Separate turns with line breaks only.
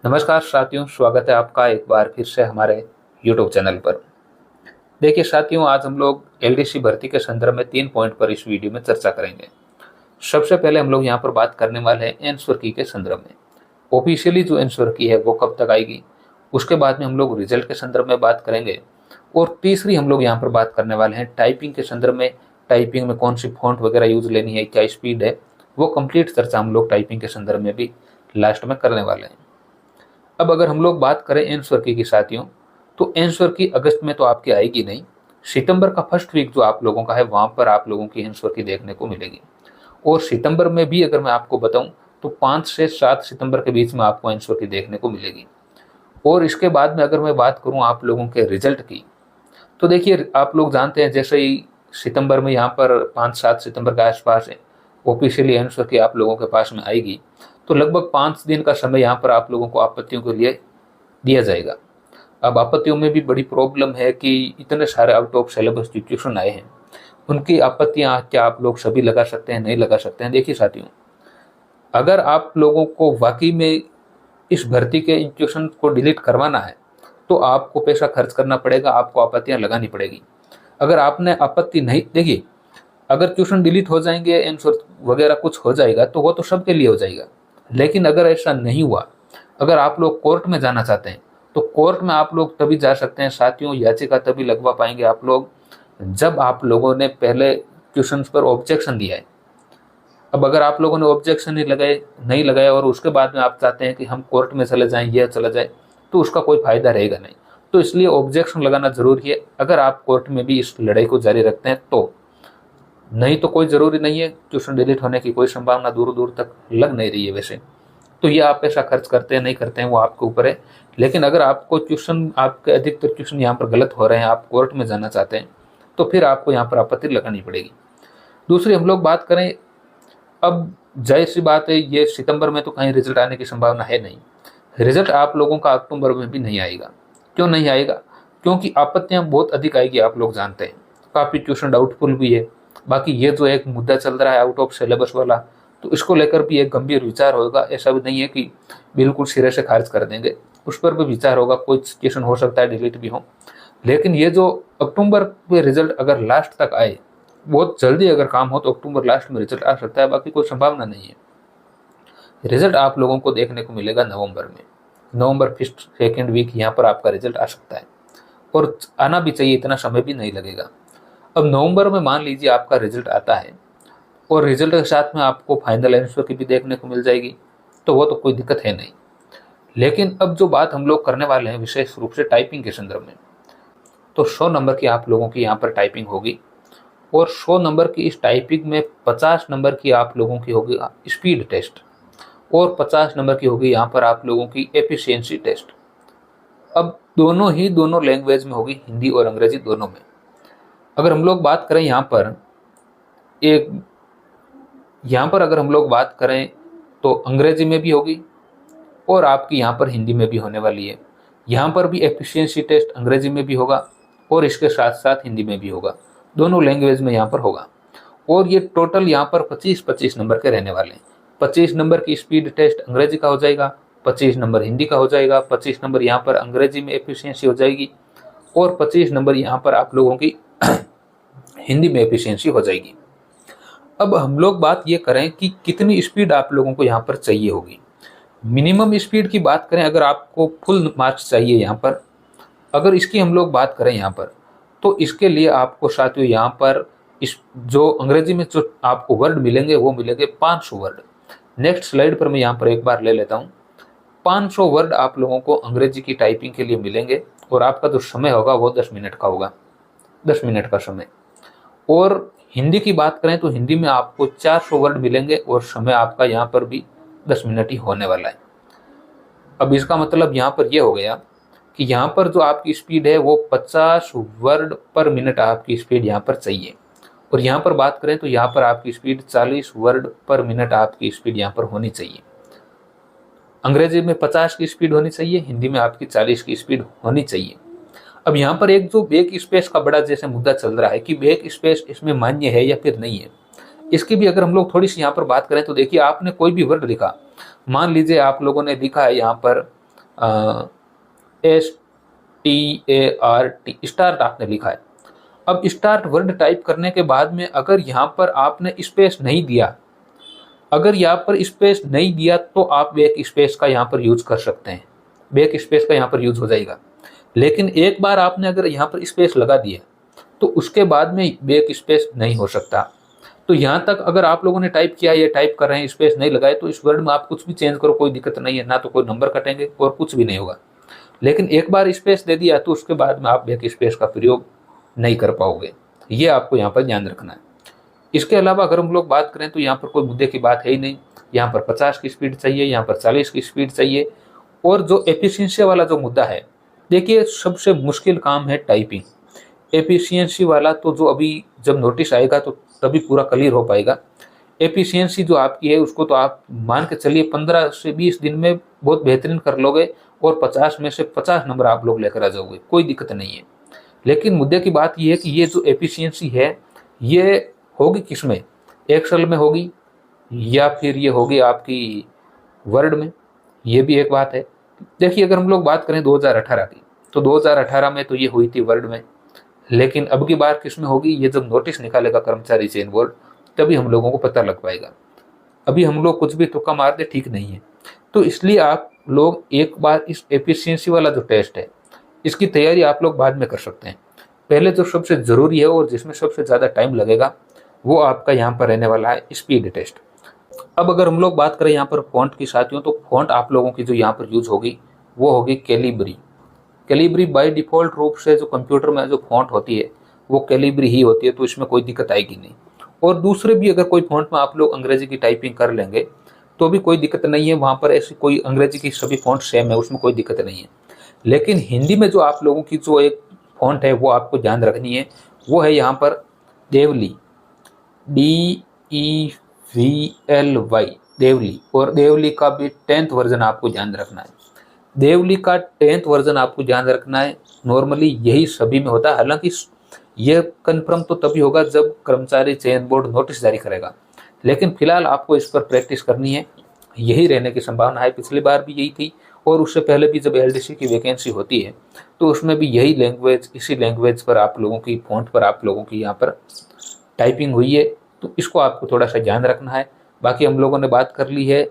नमस्कार साथियों, स्वागत है आपका एक बार फिर से हमारे YouTube चैनल पर। देखिए साथियों, आज हम लोग एलडीसी भर्ती के संदर्भ में 3 पॉइंट पर इस वीडियो में चर्चा करेंगे। सबसे पहले हम लोग यहाँ पर बात करने वाले हैं आंसर की के संदर्भ में। ऑफिशियली जो आंसर की है वो कब तक आएगी, उसके बाद में हम लोग रिजल्ट के संदर्भ में बात करेंगे। और तीसरी हम लोग यहाँ पर बात करने वाले हैं टाइपिंग के संदर्भ में। टाइपिंग में कौन सी फॉन्ट वगैरह यूज लेनी है, क्या स्पीड है, वो कंप्लीट चर्चा हम लोग टाइपिंग के संदर्भ में भी लास्ट में करने वाले हैं। अब अगर हम लोग बात करें आंसर की साथियों, तो आंसर की अगस्त में तो आपकी आएगी नहीं। सितंबर का फर्स्ट वीक जो आप लोगों का है वहां पर आप लोगों की आंसर की देखने को मिलेगी। और सितंबर में भी अगर मैं आपको बताऊं तो 5 से 7 सितंबर के बीच में आपको आंसर की देखने को मिलेगी। और इसके बाद में अगर मैं बात करूं आप लोगों के रिजल्ट की, तो देखिए आप लोग जानते हैं जैसे ही सितंबर में यहाँ पर 5-7 सितंबर के आसपास है ऑफिशियली आंसर की आप लोगों के पास में आएगी, तो लगभग 5 दिन का समय यहाँ पर आप लोगों को आपत्तियों के लिए दिया जाएगा। अब आपत्तियों में भी बड़ी प्रॉब्लम है कि इतने सारे आउट ऑफ सिलेबस ट्यूशन आए हैं, उनकी आपत्तियां क्या आप लोग सभी लगा सकते हैं, नहीं लगा सकते हैं। देखिए साथियों, अगर आप लोगों को वाकई में इस भर्ती के इंस्टीट्यूशन को डिलीट करवाना है तो आपको पैसा खर्च करना पड़ेगा, आपको आपत्तियां लगानी पड़ेगी। अगर आपने आपत्ति नहीं, देखिए अगर ट्यूशन डिलीट हो जाएंगे, आंसर वगैरह कुछ हो जाएगा तो वो तो सबके लिए हो जाएगा। लेकिन अगर ऐसा नहीं हुआ, अगर आप लोग कोर्ट में जाना चाहते हैं तो कोर्ट में आप लोग तभी जा सकते हैं साथियों, याचिका तभी लगवा पाएंगे आप लोग जब आप लोगों ने पहले ट्यूशन पर ऑब्जेक्शन दिया है। अब अगर आप लोगों ने ऑब्जेक्शन नहीं लगाया और उसके बाद में आप चाहते हैं कि हम कोर्ट में चले जाएं, यह चला जाए, तो उसका कोई फायदा रहेगा नहीं। तो इसलिए ऑब्जेक्शन लगाना जरूरी है अगर आप कोर्ट में भी इस लड़ाई को जारी रखते हैं तो। नहीं तो कोई जरूरी नहीं है, ट्यूशन डिलीट होने की कोई संभावना दूर दूर तक लग नहीं रही है वैसे। तो ये आप पैसा खर्च करते हैं नहीं करते हैं वो आपके ऊपर है। लेकिन अगर आपको ट्यूशन, आपके अधिकतर ट्यूशन यहाँ पर गलत हो रहे हैं, आप कोर्ट में जाना चाहते हैं, तो फिर आपको यहाँ पर आपत्ति लगानी पड़ेगी। दूसरी हम लोग बात करें, अब जाहिर सी बात है ये सितंबर में तो कहीं रिजल्ट आने की संभावना है नहीं। रिजल्ट आप लोगों का अक्टूबर में भी नहीं आएगा। क्यों नहीं आएगा? क्योंकि आपत्तियां बहुत अधिक आएगी, आप लोग जानते हैं। काफ़ी ट्यूशन डाउटफुल भी है। बाकी ये जो एक मुद्दा चल रहा है आउट ऑफ सिलेबस वाला, तो इसको लेकर भी एक गंभीर विचार होगा। ऐसा भी नहीं है कि बिल्कुल सिरे से खारिज कर देंगे, उस पर भी विचार होगा। कोई सिचुएशन हो सकता है डिलीट भी हो। लेकिन ये जो अक्टूबर में रिजल्ट अगर लास्ट तक आए, बहुत जल्दी अगर काम हो तो अक्टूबर लास्ट में रिजल्ट आ सकता है, बाकी कोई संभावना नहीं है। रिजल्ट आप लोगों को देखने को मिलेगा नवंबर में। नवंबर फर्स्ट सेकेंड वीक यहाँ पर आपका रिजल्ट आ सकता है और आना भी चाहिए, इतना समय भी नहीं लगेगा। अब नवंबर में मान लीजिए आपका रिजल्ट आता है और रिजल्ट के साथ में आपको फाइनल आंसर की भी देखने को मिल जाएगी, तो वो तो कोई दिक्कत है नहीं। लेकिन अब जो बात हम लोग करने वाले हैं विशेष रूप से टाइपिंग के संदर्भ में, तो 100 नंबर की आप लोगों की यहाँ पर टाइपिंग होगी। और 100 नंबर की इस टाइपिंग में 50 नंबर की आप लोगों की होगी स्पीड टेस्ट और 50 नंबर की होगी यहाँ पर आप लोगों की एफिशिएंसी टेस्ट। अब दोनों लैंग्वेज में होगी, हिंदी और अंग्रेजी दोनों में। अगर हम लोग बात करें यहाँ पर अगर हम लोग बात करें तो अंग्रेजी में भी होगी और आपकी यहाँ पर हिंदी में भी होने वाली है। यहाँ पर भी एफिशिएंसी टेस्ट अंग्रेजी में भी होगा और इसके साथ साथ हिंदी में भी होगा। दोनों लैंग्वेज में यहाँ पर होगा। और ये टोटल यहाँ पर 25-25 नंबर के रहने वाले हैं। 25 नंबर की स्पीड टेस्ट अंग्रेजी का हो जाएगा, 25 नंबर हिंदी का हो जाएगा, 25 नंबर यहाँ पर अंग्रेजी में एफिशिएंसी हो जाएगी और 25 नंबर यहाँ पर आप लोगों की हिंदी में एफिशिएंसी हो जाएगी। अब हम लोग बात ये करें कि कितनी स्पीड आप लोगों को यहाँ पर चाहिए होगी। मिनिमम स्पीड की बात करें, अगर आपको फुल मार्क्स चाहिए यहाँ पर, अगर इसकी हम लोग बात करें यहाँ पर, तो इसके लिए आपको साथियों यहाँ पर इस जो अंग्रेजी में जो आपको वर्ड मिलेंगे वो मिलेंगे 500 वर्ड। नेक्स्ट स्लाइड पर मैं यहाँ पर एक बार ले लेता हूँ। 500 वर्ड आप लोगों को अंग्रेजी की टाइपिंग के लिए मिलेंगे और आपका जो समय होगा वो 10 मिनट का होगा, 10 मिनट का समय। और हिंदी की बात करें तो हिंदी में आपको 400 वर्ड मिलेंगे और समय आपका यहाँ पर भी 10 मिनट ही होने वाला है। अब इसका मतलब यहाँ पर यह हो गया कि यहाँ पर जो आपकी स्पीड है वो 50 वर्ड पर मिनट आपकी स्पीड यहाँ पर चाहिए। और यहाँ पर बात करें तो यहाँ पर आपकी स्पीड 40 वर्ड पर मिनट आपकी स्पीड यहाँ पर होनी चाहिए। अंग्रेजी में 50 की स्पीड होनी चाहिए, हिंदी में आपकी 40 की स्पीड होनी चाहिए। अब यहाँ पर एक जो बैक स्पेस का बड़ा जैसे मुद्दा चल रहा है कि बैक स्पेस इसमें मान्य है या फिर नहीं है, इसकी भी अगर हम लोग थोड़ी सी यहाँ पर बात करें तो देखिए, आपने कोई भी वर्ड लिखा, मान लीजिए आप लोगों ने लिखा है यहाँ पर START स्टार्ट आपने लिखा है। अब स्टार्ट वर्ड टाइप करने के बाद में अगर यहाँ पर आपने स्पेस नहीं दिया, अगर यहाँ पर स्पेस नहीं दिया तो आप बैक स्पेस का यहाँ पर यूज कर सकते हैं, बैक स्पेस का यहाँ पर यूज हो जाएगा। लेकिन एक बार आपने अगर यहाँ पर स्पेस लगा दिया तो उसके बाद में बैक स्पेस नहीं हो सकता। तो यहाँ तक अगर आप लोगों ने टाइप किया, ये टाइप कर रहे हैं, स्पेस नहीं लगाए, तो इस वर्ड में आप कुछ भी चेंज करो, कोई दिक्कत नहीं है, ना तो कोई नंबर कटेंगे और कुछ भी नहीं होगा। लेकिन एक बार स्पेस दे दिया तो उसके बाद में आप बैक स्पेस का प्रयोग नहीं कर पाओगे, ये आपको यहाँ पर ध्यान रखना है। इसके अलावा अगर हम लोग बात करें तो यहाँ पर कोई मुद्दे की बात है ही नहीं। यहाँ पर 50 की स्पीड चाहिए, यहाँ पर 40 की स्पीड चाहिए। और जो एफिशिएंसी वाला जो मुद्दा है, देखिए सबसे मुश्किल काम है टाइपिंग। एफिशिएंसी वाला तो जो अभी जब नोटिस आएगा तो तभी पूरा क्लियर हो पाएगा। एफिशिएंसी जो आपकी है उसको तो आप मान के चलिए 15 से 20 दिन में बहुत बेहतरीन कर लोगे और 50 में से 50 नंबर आप लोग लेकर आ जाओगे, कोई दिक्कत नहीं है। लेकिन मुद्दे की बात यह है कि ये जो एफिशिएंसी है ये होगी किस में, एक्सेल में होगी या फिर ये होगी आपकी वर्ड में, ये भी एक बात है। देखिए अगर हम लोग बात करें 2018 की, तो 2018 में तो ये हुई थी वर्ड में, लेकिन अब की बार किस में होगी, ये जब नोटिस निकालेगा कर्मचारी चयन बोर्ड तभी हम लोगों को पता लग पाएगा। अभी हम लोग कुछ भी तुक्का मारते ठीक नहीं है। तो इसलिए आप लोग एक बार इस एफिशिएंसी वाला जो टेस्ट है इसकी तैयारी आप लोग बाद में कर सकते हैं। पहले जो सबसे ज़रूरी है और जिसमें सबसे ज़्यादा टाइम लगेगा वो आपका यहाँ पर रहने वाला है स्पीड टेस्ट। अब अगर हम लोग बात करें यहाँ पर फॉन्ट की साथियों, तो फॉन्ट आप लोगों की जो यहाँ पर यूज होगी वो होगी कैलिब्री। कैलिब्री बाय डिफ़ॉल्ट रूप से जो कंप्यूटर में जो फॉन्ट होती है वो कैलिब्री ही होती है, तो इसमें कोई दिक्कत आएगी नहीं। और दूसरे भी अगर कोई फॉन्ट में आप लोग अंग्रेजी की टाइपिंग कर लेंगे तो भी कोई दिक्कत नहीं है, वहाँ पर ऐसी कोई अंग्रेजी की सभी फॉन्ट सेम है, उसमें कोई दिक्कत नहीं है। लेकिन हिंदी में जो आप लोगों की जो एक फॉन्ट है वो आपको ध्यान रखनी है, वो है यहाँ पर देवली, DEVLY, देवली। और देवली का भी 10th वर्जन आपको ध्यान रखना है। देवली का 10th वर्जन आपको ध्यान रखना है। नॉर्मली यही सभी में होता है, हालांकि यह कंफर्म तो तभी होगा जब कर्मचारी चयन बोर्ड नोटिस जारी करेगा, लेकिन फिलहाल आपको इस पर प्रैक्टिस करनी है, यही रहने की संभावना है। पिछली बार भी यही थी और उससे पहले भी जब LDC की वैकेंसी होती है तो उसमें भी यही लैंग्वेज, इसी लैंग्वेज पर आप लोगों की फॉन्ट पर आप लोगों की यहाँ पर टाइपिंग हुई है। तो इसको आपको थोड़ा सा ध्यान रखना है। बाकी हम लोगों ने बात कर ली है